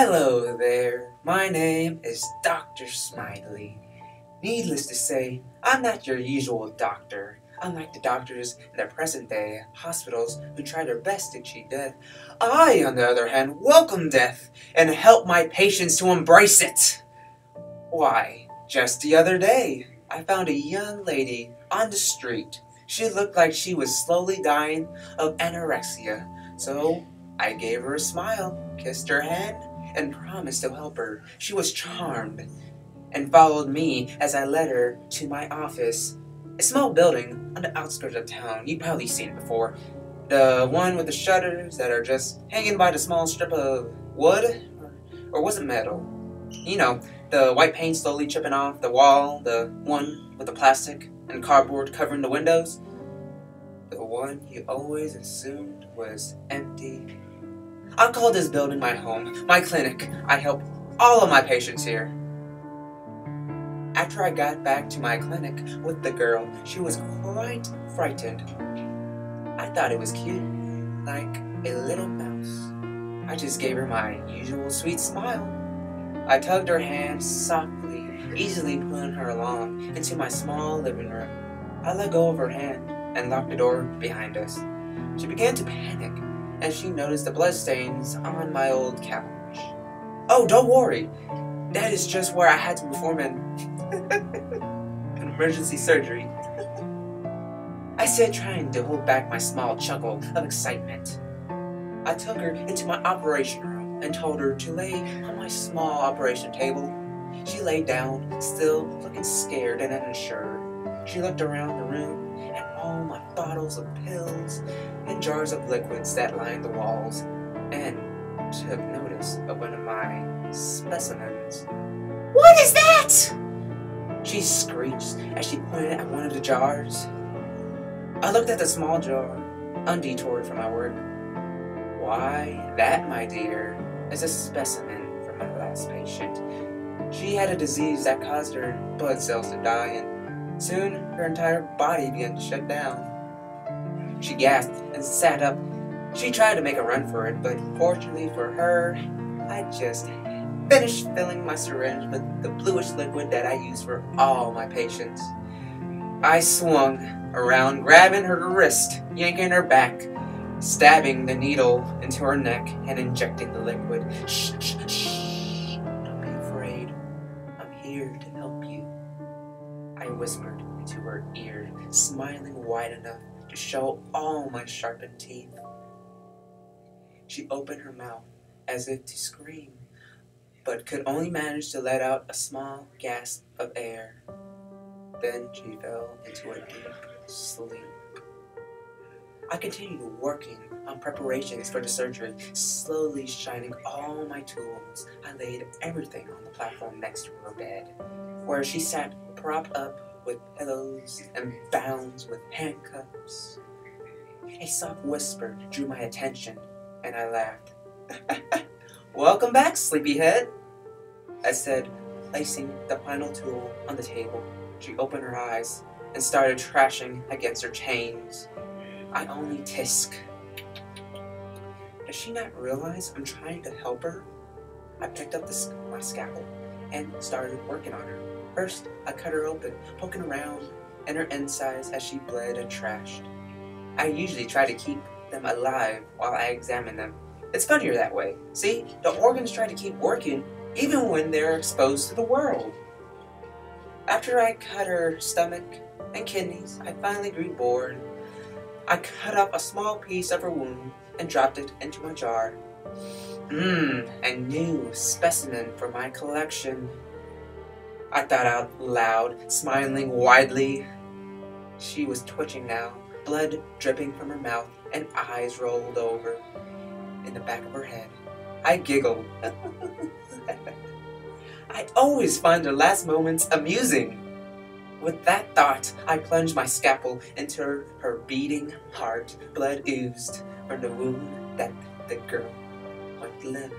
Hello there, my name is Dr. Smiley. Needless to say, I'm not your usual doctor. Unlike the doctors in the present day hospitals who try their best to cheat death, I, on the other hand, welcome death and help my patients to embrace it. Why, just the other day, I found a young lady on the street. She looked like she was slowly dying of anorexia, so I gave her a smile, kissed her hand, and promised to help her. She was charmed and followed me as I led her to my office. A small building on the outskirts of town. You've probably seen it before. The one with the shutters that are just hanging by the small strip of wood? Or was it metal? You know, the white paint slowly chipping off the wall, the one with the plastic and cardboard covering the windows. The one you always assumed was empty. I call this building my home, my clinic. I help all of my patients here. After I got back to my clinic with the girl, she was quite frightened. I thought it was cute, like a little mouse. I just gave her my usual sweet smile. I tugged her hand softly, easily pulling her along into my small living room. I let go of her hand and locked the door behind us. She began to panic as she noticed the bloodstains on my old couch. Oh, don't worry. That is just where I had to perform an emergency surgery. I said, trying to hold back my small chuckle of excitement. I took her into my operation room and told her to lay on my small operation table. She lay down, still looking scared and unsure. She looked around the room at all my bottles of pills and jars of liquids that lined the walls, and took notice of one of my specimens. "What is that?" she screeched as she pointed at one of the jars. I looked at the small jar, undetoured from my work. Why, that, my dear, is a specimen from my last patient. She had a disease that caused her blood cells to die, and soon her entire body began to shut down. She gasped and sat up. She tried to make a run for it, but fortunately for her, I just finished filling my syringe with the bluish liquid that I use for all my patients. I swung around, grabbing her wrist, yanking her back, stabbing the needle into her neck, and injecting the liquid. Shh, shh, shh. Don't be afraid. I'm here to help you. I whispered into her ear, smiling wide enough to show all my sharpened teeth. She opened her mouth as if to scream, but could only manage to let out a small gasp of air. Then she fell into a deep sleep. I continued working on preparations for the surgery, slowly shining all my tools. I laid everything on the platform next to her bed, where she sat propped up with pillows and bound with handcuffs. A soft whisper drew my attention, and I laughed. "Welcome back, sleepyhead," I said, placing the final tool on the table. She opened her eyes and started trashing against her chains. I only tisk. Does she not realize I'm trying to help her? I picked up my scalpel and started working on her. First, I cut her open, poking around in her insides as she bled and trashed. I usually try to keep them alive while I examine them. It's funnier that way. See, the organs try to keep working even when they're exposed to the world. After I cut her stomach and kidneys, I finally grew bored. I cut up a small piece of her wound and dropped it into my jar. A new specimen for my collection, I thought out loud, smiling widely. She was twitching now, blood dripping from her mouth and eyes rolled over in the back of her head. I giggled. I always find her last moments amusing. With that thought, I plunged my scalpel into her beating heart. Blood oozed from the wound that the girl went limp.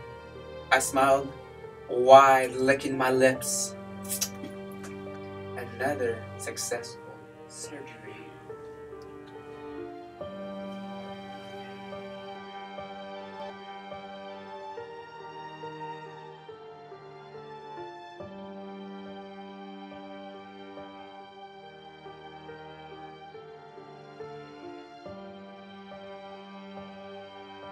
I smiled wide, licking my lips. Another successful surgery.